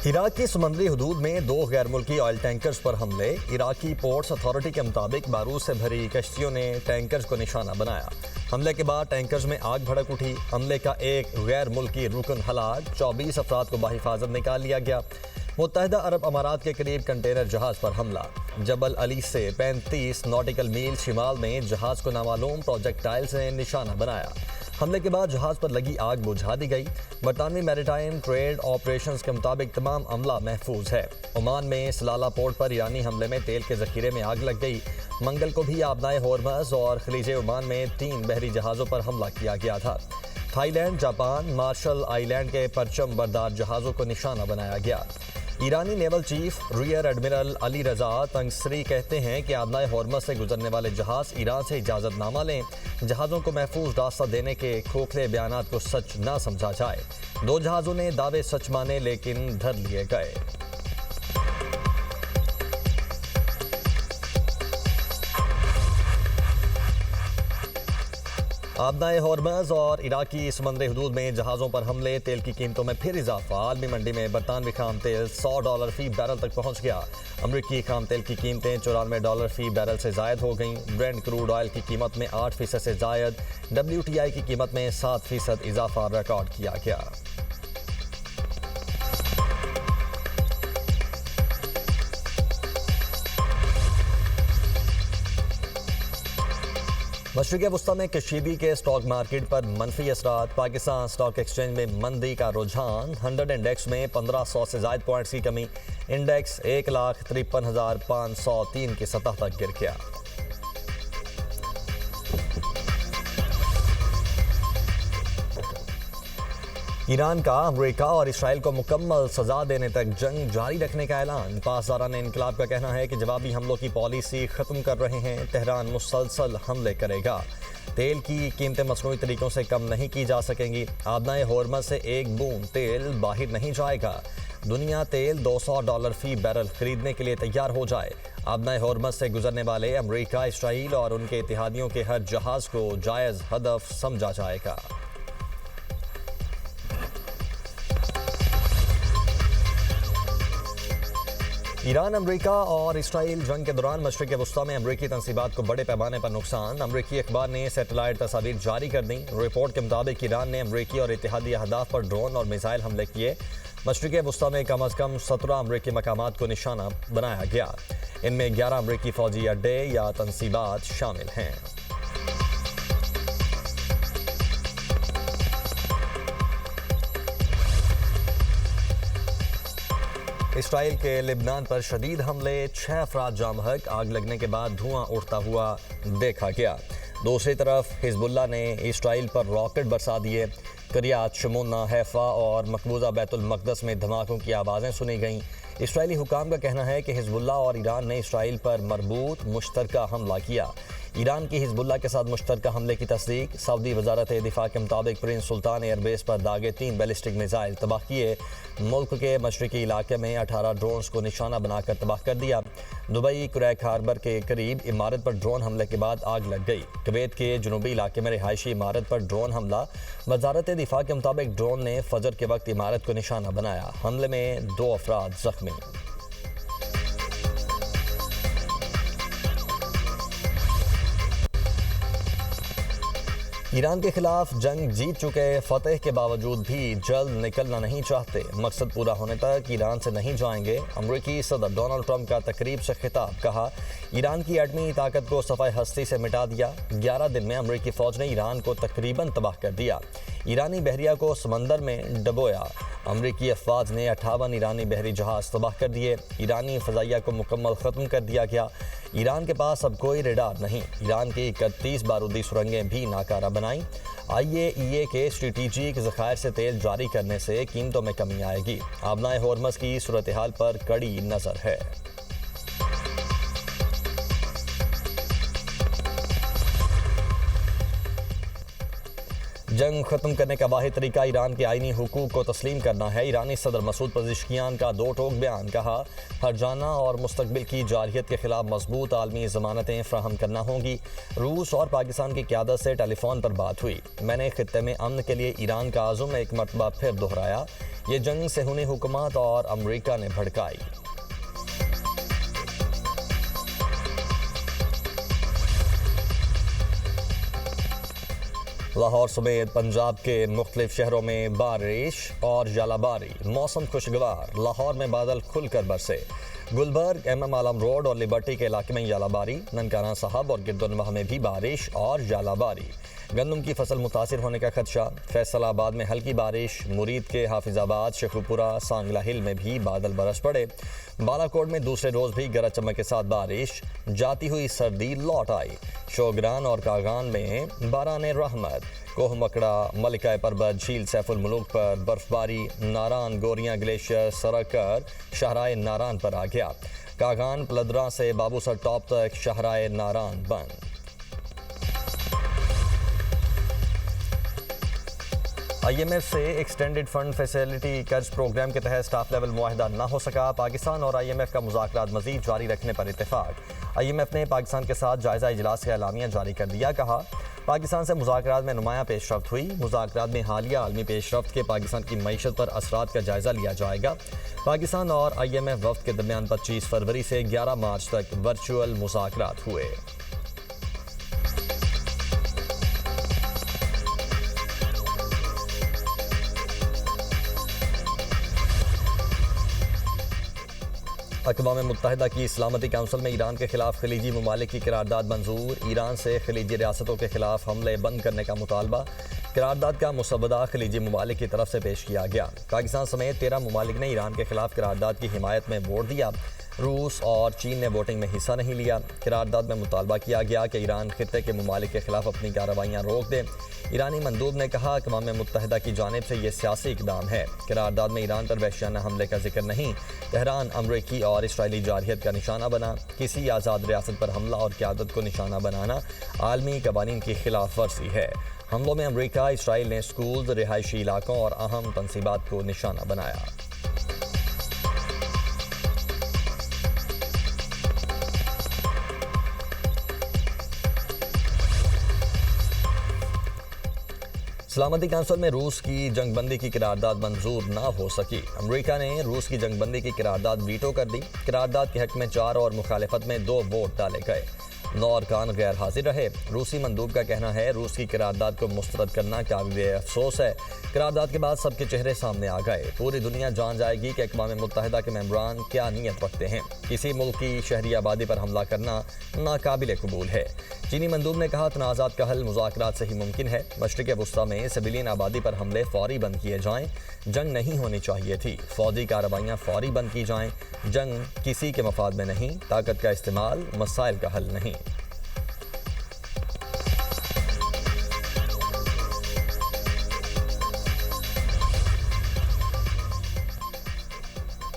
Iraq की समुद्री हदूद में 2 गैर मुल्की ऑयल टैंकर्स पर हमले। इराकी पोर्ट्स अथॉरिटी के मुताबिक बारूद से भरी कश्तियों ने टैंकर्स को निशाना बनाया। हमले के बाद टैंकर्स में आग भड़क उठी। हमले का एक गैर मुल्की रुकन हलाक, 24 अफराद को बाहिफाजत निकाल लिया गया। मुत्तहिदा अरब अमारात के करीब कंटेनर जहाज पर हमला। जबल अली से 35 नॉटिकल मील शिमाल में जहाज को नामालूम प्रोजेक्टाइल से निशाना बनाया। हमले के बाद जहाज पर लगी आग बुझा दी गई। बरतानवी मैरीटाइम ट्रेड ऑपरेशंस के मुताबिक तमाम अमला महफूज है। ओमान में सलाला पोर्ट पर ईरानी हमले में तेल के जखीरे में आग लग गई। मंगल को भी आबनाए होर्मज और खलीजे ओमान में 3 बहरी जहाज़ों पर हमला किया गया था। थाईलैंड, जापान, मार्शल आइलैंड के परचम बरदार जहाज़ों को निशाना बनाया गया। ईरानी naval chief rear admiral Ali Reza Tangsiri कहते हैं कि आबनाए होर्मज से गुजरने वाले जहाज ईरान से इजाज़तनामा लें। जहाज़ों को महफूज रास्ता देने के खोखले बयानात को सच ना समझा जाए। 2 जहाज़ों ने दावे सच माने लेकिन धर लिए गए। आबनाए होर्मज और इराकी समुद्री हदूद में जहाज़ों पर हमले, तेल की कीमतों में फिर इजाफा। आलमी मंडी में बरतानवी खाम तेल $100 फी बैरल तक पहुंच गया। अमरीकी खाम तेल की कीमतें $94 फी बैरल से जायद हो गईं। ब्रेंट क्रूड ऑयल की कीमत में 8% से जायद, WTI की कीमत में 7% इजाफा रिकॉर्ड किया गया। मशरिक़ वस्ता में कशीदी के स्टॉक मार्केट पर मनफी असरात। पाकिस्तान स्टॉक एक्सचेंज में मंदी का रुझान। 100 इंडेक्स में 1500 से ज़ायद पॉइंट्स की कमी। इंडेक्स 1,53,503 की सतह तक गिर गया। ईरान का अमेरिका और इसराइल को मुकम्मल सजा देने तक जंग जारी रखने का ऐलान। पासदारान इनकलाब का कहना है कि जवाबी हमलों की पॉलिसी ख़त्म कर रहे हैं। तेहरान मुसलसल हमले करेगा। तेल की कीमतें मसनूई तरीकों से कम नहीं की जा सकेंगी। आबनाए होर्मज से एक बूंद तेल बाहर नहीं जाएगा। दुनिया तेल $200 फी बैरल खरीदने के लिए तैयार हो जाए। आबनाए होर्मज से गुजरने वाले अमेरिका, इसराइल और उनके इत्तेहादियों के हर जहाज़ को जायज़ हदफ समझा जाएगा। ईरान, अमेरिका और इसराइल जंग के दौरान मशरिक़ वस्ता में अमरीकी तनसीबात को बड़े पैमाने पर नुकसान। अमरीकी अखबार ने सैटेलाइट तस्वीर जारी कर दी। रिपोर्ट के मुताबिक ईरान ने अमरीकी और इत्तेहादी अहदाफ पर ड्रोन और मिसाइल हमले किए। मशरिक़ वस्ता में कम अज़ कम 17 अमरीकी मकामात को निशाना बनाया गया। इनमें 11 अमरीकी फ़ौजी अड्डे या तनसीबात शामिल हैं। इसराइल के लिबनान पर शदीद हमले, 6 अफराद जाँ बहक। आग लगने के बाद धुआं उड़ता हुआ देखा गया। दूसरी तरफ हिजबुल्लाह ने इसराइल पर रॉकेट बरसा दिए। करियात शमोना, हैफा और मकबूजा बैतुल मक़दस में धमाकों की आवाज़ें सुनी गईं। इसराइली हुकाम का कहना है कि हिजबुल्लाह और ईरान ने इसराइल पर मरबूत मुश्तरका हमला किया। ईरान की हिजबुल्लाह के साथ मुश्तरका हमले की तस्दीक। सऊदी वजारत दिफा के मुताबिक प्रिंस सुल्तान एयरबेस पर दागे 3 बैलिस्टिक मिसाइल तबाह किए। मुल्क के मशरकी इलाके में 18 ड्रोन्स को निशाना बनाकर तबाह कर दिया। दुबई क्रैक हार्बर के करीब इमारत पर ड्रोन हमले के बाद आग लग गई। कुवैत के जनूबी इलाके में रिहायशी इमारत पर ड्रोन हमला। वजारत दिफा के मुताबिक ड्रोन ने फजर के वक्त इमारत को निशाना बनाया। हमले में 2 अफराद जख्मी। ईरान के खिलाफ जंग जीत चुके फतेह के बावजूद भी जल्द निकलना नहीं चाहते। मकसद पूरा होने तक ईरान से नहीं जाएंगे। अमरीकी सदर डोनाल्ड ट्रंप का तकरीब से खिताब। कहा, ईरान की एटमी ताकत को सफ़ाए हस्ती से मिटा दिया। 11 दिन में अमरीकी फ़ौज ने ईरान को तकरीबन तबाह कर दिया। ईरानी बहरिया को समंदर में डबोया। अमरीकी अफवाज ने 58 ईरानी बहरी जहाज़ तबाह कर दिए। ईरानी फ़ज़ाइया को मुकम्मल ख़त्म कर दिया गया। ईरान के पास अब कोई रेडार नहीं। ईरान की 31 बारूदी सुरंगें भी नाकारा बनाई। IAEA के स्ट्रेटेजिक ज़खायर से तेल जारी करने से कीमतों में कमी आएगी। आबनाए होर्मज की सूरत हाल पर कड़ी नज़र है। जंग खत्म करने का वाहिद तरीका ईरान के आईनी हुकूक को तस्लीम करना है। ईरानी सदर मसूद पज़ेश्कियान का 2 टोक बयान। कहा, हरजाना और मुस्तकबिल की जारहियत के खिलाफ मजबूत आलमी ज़मानतें फ्राहम करना होंगी। रूस और पाकिस्तान की क़यादत से टेलीफोन पर बात हुई। मैंने खित्ते में अमन के लिए ईरान का आज़म एक मरतबा फिर दोहराया। ये जंग सेहूनी हुकूमत और अमेरिका ने भड़काई। लाहौर समेत पंजाब के मुख्तलिफ शहरों में बारिश और जालाबारी, मौसम खुशगवार। लाहौर में बादल खुलकर बरसे। गुलबर्ग, MM आलम रोड और लिबर्टी के इलाके में जालाबारी। ननकाना साहब और गिरदुनवाह में भी बारिश और जालाबारी। गंदम की फसल मुतासिर होने का खदशा। फैसलाबाद में हल्की बारिश। मुरीद के हाफिजाबाद, शेखुपुरा, सांगला हिल में भी बादल बरस पड़े। बालाकोट में दूसरे रोज भी गरज चमक के साथ बारिश। जाती हुई सर्दी लौट आई। शोगरान और कागान में बाराने रहमत। कोह मकड़ा, मलिका पर्वत, झील सैफुल मुलूक पर बर्फबारी। नारान गोरियां ग्लेशियर सड़क कर शाहराए नारान पर आ गया। कागान पलदरा से बाबूसर टॉप तक शाहराए नारान बंद। IMF से एक्सटेंडेड फंड फैसिलिटी कर्ज प्रोग्राम के तहत स्टाफ लेवल मुआहदा न हो सका। पाकिस्तान और IMF का मुज़ाकरात मज़ीद जारी रखने पर इत्तेफाक। IMF ने पाकिस्तान के साथ जायज़ा इजलास का एलामिया जारी कर दिया। कहा, पाकिस्तान से मुज़ाकरात में नुमाया पेशरफ्त हुई। मुज़ाकरात में हालिया आलमी पेशरफ्त के पाकिस्तान की मईशत पर असरात का जायज़ा लिया जाएगा। पाकिस्तान और IMF वफ़द के दरमियान 25 फरवरी से 11 मार्च तक वर्चुअल मुज़ाकरात हुए। अक़वाम मुत्तहिदा की सलामती काउंसिल में ईरान के खिलाफ खलीजी ममालिक की करारदाद मंजूर। ईरान से खलीजी रियासतों के खिलाफ हमले बंद करने का मुतालबा। करारदाद का मुसवदा खलीजी ममालिक की तरफ से पेश किया गया। पाकिस्तान समेत 13 ममालिक ने ईरान के खिलाफ करारदाद की हिमायत में वोट दिया। रूस और चीन ने वोटिंग में हिस्सा नहीं लिया। करारदाद में मुतालबा किया गया कि ईरान खित्ते के ममालिक के खिलाफ अपनी कार्रवाइयाँ रोक दे। ईरानी मंदूब ने कहा, अक़वाम मुत्तहिदा की जानिब से ये सियासी इक़दाम है। करारदाद में ईरान पर वहशियाना हमले का जिक्र नहीं। तेहरान अमरीकी और इसराइली जारहियत का निशाना बना। किसी आज़ाद रियासत पर हमला और क़यादत को निशाना बनाना आलमी कवानीन की खिलाफ वर्जी है। हमलों में अमरीका, इसराइल ने स्कूल, रिहायशी इलाकों और अहम तनसीबात को निशाना बनाया। सलामती काउंसिल में रूस की जंगबंदी की करारदाद मंजूर ना हो सकी। अमेरिका ने रूस की जंगबंदी की करारदाद वीटो कर दी। करारदाद के हक में 4 और मुखालिफत में 2 वोट डाले गए। 9 अरकान गैर हाजिर रहे। रूसी मंदूब का कहना है, रूस की करारदाद को मुस्तरद करना काबिल अफसोस है। करारदाद के बाद सबके चेहरे सामने आ गए। पूरी दुनिया जान जाएगी कि अक़वाम मुत्तहिदा के मेंबरान क्या नीयत रखते हैं। किसी मुल्क की शहरी आबादी पर हमला करना नाकाबिल कबूल है। चीनी मंदूब ने कहा, तनाज़ात का हल मुज़ाकरात से ही मुमकिन है। मशरिक़ वस्ता में सिविलियन आबादी पर हमले फौरी बंद किए जाएँ। जंग नहीं होनी चाहिए थी। फौजी कार्रवाइयाँ फौरी बंद की जाएँ। जंग किसी के मफाद में नहीं। ताकत का इस्तेमाल मसाइल का हल नहीं।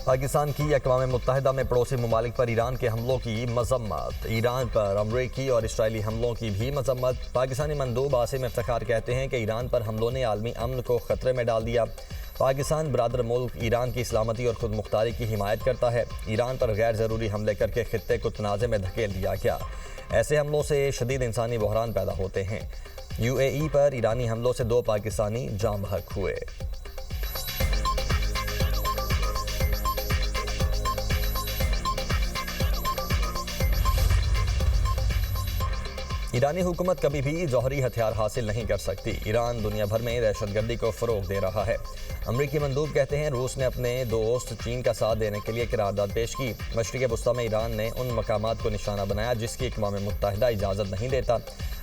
पाकिस्तान की अक़वाम मुत्तहिदा में पड़ोसी ममालिक पर ईरान के हमलों की मजम्मत। ईरान पर अमरीकी और इसराइली हमलों की भी मजम्मत। पाकिस्तानी मंदूब आसिम इफ्तिखार कहते हैं कि ईरान पर हमलों ने आलमी अमन को ख़तरे में डाल दिया। पाकिस्तान बरादर मुल्क ईरान की सलामती और खुद मुख्तारी की हिमायत करता है। ईरान पर गैर ज़रूरी हमले करके खित्ते को तनाज़े में धकेल दिया गया। ऐसे हमलों से शदीद इंसानी बहरान पैदा होते हैं। UAE पर ईरानी हमलों से 2 पाकिस्तानी जाँ बहक हुए। ईरानी हुकूमत कभी भी जौहरी हथियार हासिल नहीं कर सकती। ईरान दुनिया भर में दहशतगर्दी को फ़रोग दे रहा है। अमरीकी मंदूब कहते हैं, रूस ने अपने दोस्त चीन का साथ देने के लिए करारदाद पेश की। मशरिक़ वस्ता में ईरान ने उन मकामात को निशाना बनाया जिसकी अक़वाम मुत्तहिदा इजाज़त नहीं देता।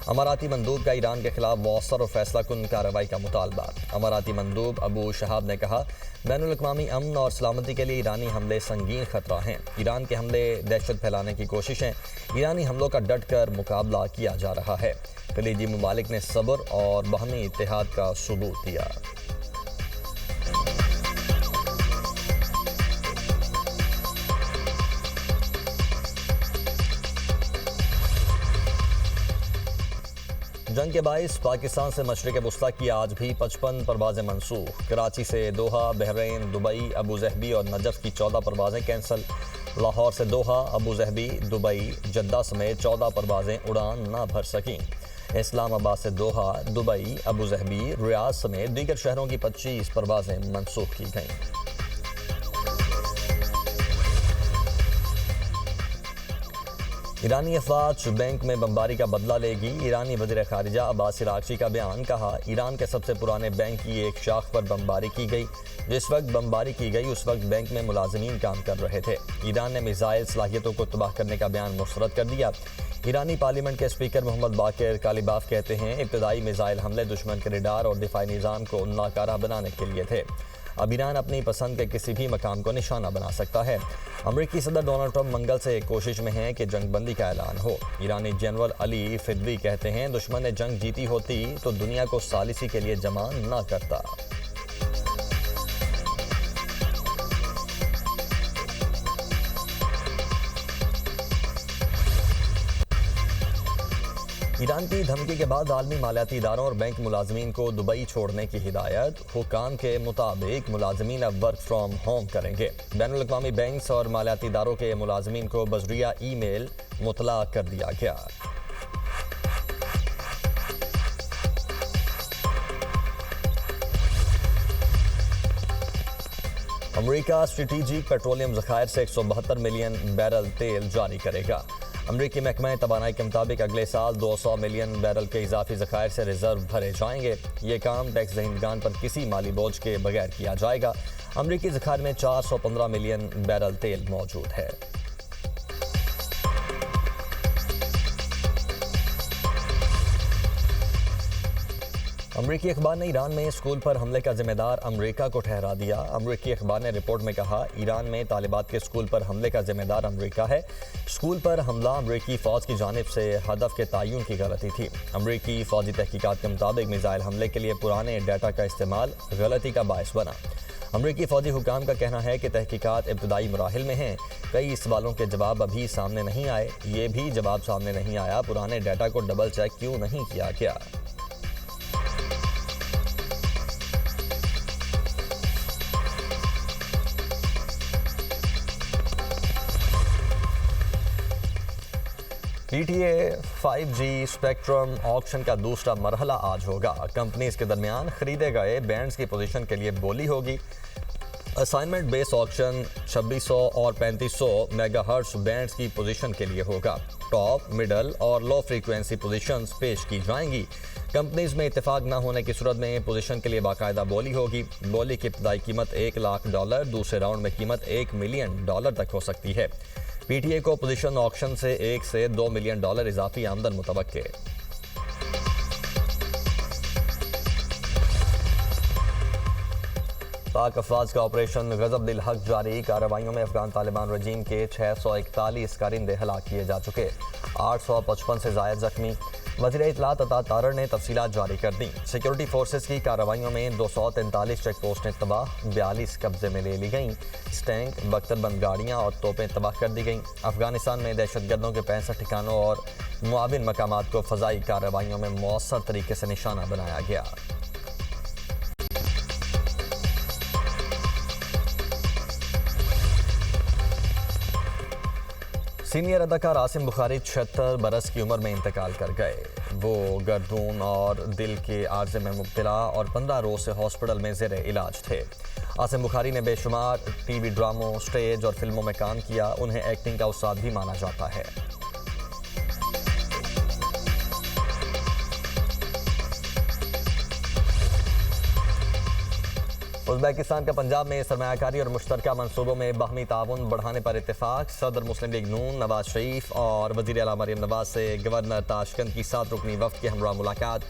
अमाराती मंदूब का ईरान के खिलाफ मौसर और फैसलाकुन कार्रवाई का मुतालबा। अमाराती मंदूब अबू शहाब ने कहा, बैनुल-अक़वामी अमन और सलामती के लिए ईरानी हमले संगीन खतरा हैं। ईरान के हमले दहशत फैलाने की कोशिशें। ईरानी हमलों का डट कर मुकाबला किया जा रहा है। खलीजी ममालिक ने सब्र और बाहमी इत्तेहाद का सबूत दिया। जंग के बाइस पाकिस्तान से मशरिक़ वस्ता की आज भी 55 परवाज़ें मनसूख। कराची से दोहा, बहरीन, दुबई, अबूज़हबी और नजफ़ की 14 परवाज़ें कैंसल। लाहौर से दोहा, अबूज़हबी, दुबई, जद्दा समेत 14 परवाज़ें उड़ान ना भर सकीं। इस्लामाबाद से दोहा, दुबई, अबू ज़हबी, रियाद समेत दीगर शहरों की 25 परवाजें मनसूख की गईं। ईरानी अफवाज बैंक में बमबारी का बदला लेगी। ईरानी वज़ीर ख़ारिजा अब्बास इराक़ची का बयान। कहा, ईरान के सबसे पुराने बैंक की एक शाख पर बमबारी की गई। जिस वक्त बमबारी की गई उस वक्त बैंक में मुलाजिमीन काम कर रहे थे। ईरान ने मिसाइल सलाहियतों को तबाह करने का बयान मुस्तरद कर दिया। ईरानी पार्लियामेंट के स्पीकर मोहम्मद बाकिर कालिबाफ कहते हैं, इब्तदाई मिसाइल हमले दुश्मन के रडार और दिफाई निज़ाम को नाकारा बनाने के लिए थे। अब ईरान अपनी पसंद के किसी भी मकाम को निशाना बना सकता है। अमरीकी सदर डोनाल्ड ट्रंप मंगल से एक कोशिश में हैं कि जंगबंदी का ऐलान हो। ईरानी जनरल अली फिदवी कहते हैं, दुश्मन ने जंग जीती होती तो दुनिया को सालिसी के लिए जमा न करता। ईरान की धमकी के बाद आलमी मालियाती इदारों और बैंक मुलाजमीन को दुबई छोड़ने की हिदायत। हुकाम के मुताबिक मुलाजमीन अब वर्क फ्राम होम करेंगे। बैनुल अक़वामी बैंक्स और मालियाती इदारों के मुलाजमीन को बजरिया ईमेल मुतला कर दिया गया। अमरीका स्ट्रेटेजिक पेट्रोलियम ज़खायर से 172 मिलियन बैरल तेल जारी करेगा। अमरीकी महकमा तवानाई के मुताबिक अगले साल 200 मिलियन बैरल के इजाफी ज़खायर से रिजर्व भरे जाएंगे। ये काम टैक्स दहिंदगान पर किसी माली बोझ के बगैर किया जाएगा। अमरीकी ज़खायर में 415 मिलियन बैरल तेल मौजूद है। अमरीकी अखबार ने ईरान में स्कूल पर हमले का जिम्मेदार अमरीका को ठहरा दिया। अमरीकी अखबार ने रिपोर्ट में कहा, ईरान में तालिबात के स्कूल पर हमले का जिम्मेदार अमरीका है। स्कूल पर हमला अमरीकी फ़ौज की जानिब से हदफ के तयन की गलती थी। अमरीकी फ़ौजी तहकीकात के मुताबिक मिसाइल हमले के लिए पुराने डाटा का इस्तेमाल गलती का बायस बना। अमरीकी फ़ौजी हुकाम का कहना है कि तहकीकात इब्तदाई मराहिल में हैं। कई सवालों के जवाब अभी सामने नहीं आए। ये भी जवाब सामने नहीं आया, पुराने डाटा को डबल चेक क्यों नहीं किया गया। PTA 5G स्पेक्ट्रम ऑक्शन का दूसरा मरहला आज होगा। कंपनीज के दरमियान खरीदे गए बैंड्स की पोजीशन के लिए बोली होगी। असाइनमेंट बेस ऑक्शन 2600 और 3500 मेगाहर्ट्ज बैंड्स की पोजीशन के लिए होगा। टॉप, मिडल और लो फ्रीक्वेंसी पोजीशंस पेश की जाएंगी। कंपनीज में इत्तेफाक न होने की सूरत में पोजीशन के लिए बाकायदा बोली होगी। बोली की इब्तदाई कीमत $1 लाख, दूसरे राउंड में कीमत $1 मिलियन तक हो सकती है। PTA को पोजीशन ऑक्शन से $1 से $2 मिलियन इजाफी आमदन मुतवक्के। पाक अफवाज का ऑपरेशन गजब दिल हक जारी। कार्रवाइयों में अफगान तालिबान रजीम के 641 कारिंदे हलाक किए जा चुके, 855 से जायद जख्मी। वज़ीर इत्तलात अता तारर ने तफसीलात जारी कर दी। सिक्योरिटी फोर्सेस की कार्रवाइयों में 243 चेक पोस्टें तबाह, 42 कब्जे में ले ली गईं। टैंक, बख्तरबंद गाड़ियाँ और तोपें तबाह कर दी गईं। अफगानिस्तान में दहशतगर्दों के 65 ठिकानों और मुआविन मकामात को फ़ज़ाई कार्रवाइयों में मौसर तरीके से निशाना बनाया गया। सीनियर अदाकार आसिम बुखारी 76 बरस की उम्र में इंतकाल कर गए। वो गर्दून और दिल के आर्जे में मुब्तला और 15 रोज से हॉस्पिटल में ज़ेर इलाज थे। आसिम बुखारी ने बेशुमार टीवी ड्रामों, स्टेज और फिल्मों में काम किया। उन्हें एक्टिंग का उस्ताद भी माना जाता है। उज़्बेकिस्तान का पंजाब में सरमायाकारी और मुश्तरका मनसूबों में बाहमी ताउन बढ़ाने पर इत्तेफाक। सदर मुस्लिम लीग नून नवाज शरीफ और वज़ीर आला मरियम नवाज से गवर्नर ताशकंद की 7 रुकनी वफ़द के हमरा मुलाकात।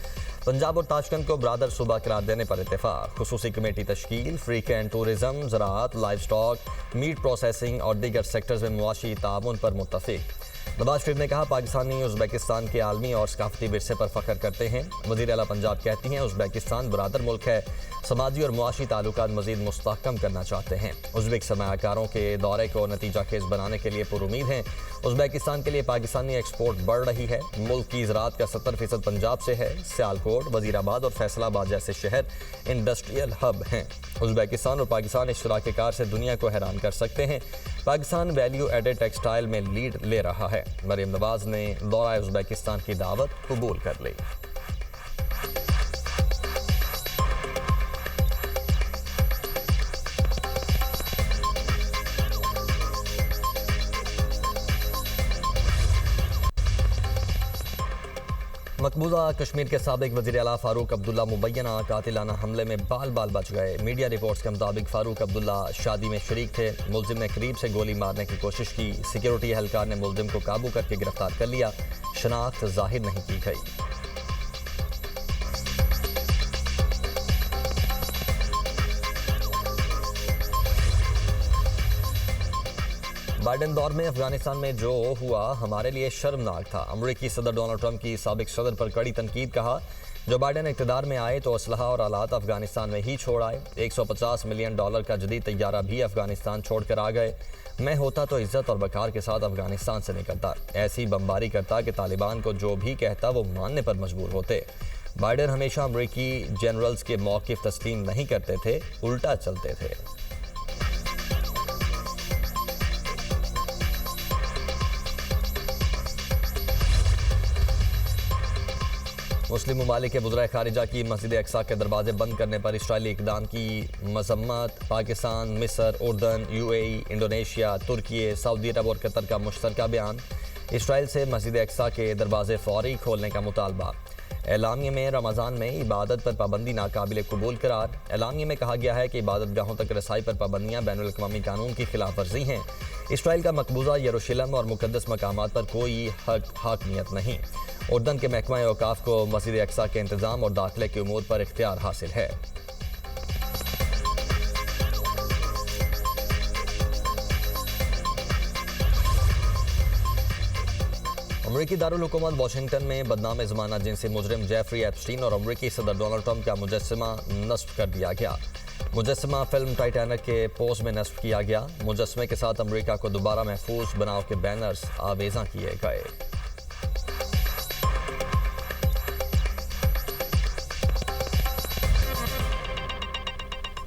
पंजाब और ताशकंद को ब्रादर सूबा करार देने पर इत्तेफाक। खुसूसी कमेटी तश्कील, फ्री कैंड टूरिज्म, ज़राअत, लाइव स्टॉक, मीट प्रोसेसिंग और दीगर सेक्टर्स में मुआशी ताउन पर मुत्तफिक। नवाज शरीफ ने कहा, पाकिस्तानी उज़्बेकिस्तान के आलमी और सकाफती विरसे पर फ़ख्र करते हैं। वज़ीर आला पंजाब कहती हैं, उज़्बेकिस्तान बरादर मुल्क है, समाजी और मुआशी ताल्लुकात मज़ीद मुस्तहकम करना चाहते हैं। उज़्बेक सरमायाकारों के दौरे को नतीजा खेज बनाने के लिए पुरुमीद हैं। उज़्बेकिस्तान के लिए पाकिस्तानी एक्सपोर्ट बढ़ रही है। मुल्क की ज़राअत का 70% पंजाब से है। सियालकोट, वज़ीराबाद और फैसलाबाद जैसे शहर इंडस्ट्रियल हब हैं। उज़्बेकिस्तान और पाकिस्तान इश्तराक कार से दुनिया को हैरान कर सकते हैं। पाकिस्तान वैल्यू एडेड टेक्सटाइल में लीड ले रहा है। है। मरीम नवाज ने दौरा उज़्बेकिस्तान की दावत कबूल कर ली। मकबूजा कश्मीर के साबिक वज़ीर आला फारूक अब्दुल्ला मुबैना कातिलाना हमले में बाल बाल बच गए। मीडिया रिपोर्ट्स के मुताबिक फारूक अब्दुल्ला शादी में शरीक थे। मुलजिम ने करीब से गोली मारने की कोशिश की। सिक्योरिटी एहलकार ने मुलजिम को काबू करके गिरफ्तार कर लिया। शनाख्त जाहिर नहीं की गई। बाइडेन दौर में अफगानिस्तान में जो हुआ हमारे लिए शर्मनाक था। अमरीकी सदर डोनाल्ड ट्रंप की साबिक सदर पर कड़ी तनकीद। कहा, जो बाइडेन इक़्तिदार में आए तो असलहा और आलात अफगानिस्तान में ही छोड़ आए। $150 मिलियन का जदीद तैयारा भी अफगानिस्तान छोड़कर आ गए। मैं होता तो इज्जत और वकार के साथ अफगानिस्तान से निकलता, ऐसी बमबारी करता कि तालिबान को जो भी कहता वो मानने पर मजबूर होते। बाइडेन हमेशा अमरीकी जनरल्स के मौक़िफ़ तस्लीम नहीं करते थे, उल्टा चलते थे। मुस्लिम ममालिक के वज़ीर ख़ारिजा की मस्जिद अक्सा के दरवाजे बंद करने पर इसराइली इक़दाम की मज़म्मत। पाकिस्तान, मिस्र, उर्दन, UAE, इंडोनेशिया, तुर्की, सऊदी अरब और कतर का मुश्तरका बयान। इसराइल से मस्जिद अक्सा के दरवाजे फ़ौरी खोलने का मुतालबा। एलामिया में रमज़ान में इबादत पर पाबंदी नाकाबिल कबूल करार। एलामिया में कहा गया है कि इबादत गाहों तक रसाई पर पाबंदियाँ बैनुल अक़वामी कानून की खिलाफ वर्जी हैं। इसराइल का मकबूजा यरूशलेम और मुक़द्दस मकामात पर कोई हाकमियत नहीं। उर्दन के महकमा औकाफ को मस्जिद अक्सा के इंतज़ाम और दाखिले के उमूर पर इख्तियार हासिल है। अमरीकी दारुल हुकूमत वाशिंगटन में बदनाम ज़माना जिनसी मुजरिम जेफरी एप्स्टीन और अमरीकी सदर डोनाल्ड ट्रंप का मुजस्समा नस्ब कर दिया गया। मुजस्समा फिल्म टाइटैनिक के पोस्ट में नस्ब किया गया। मुजस्समे के साथ अमरीका को दोबारा महफूज बनाव के बैनर्स आवेज़ा किए गए।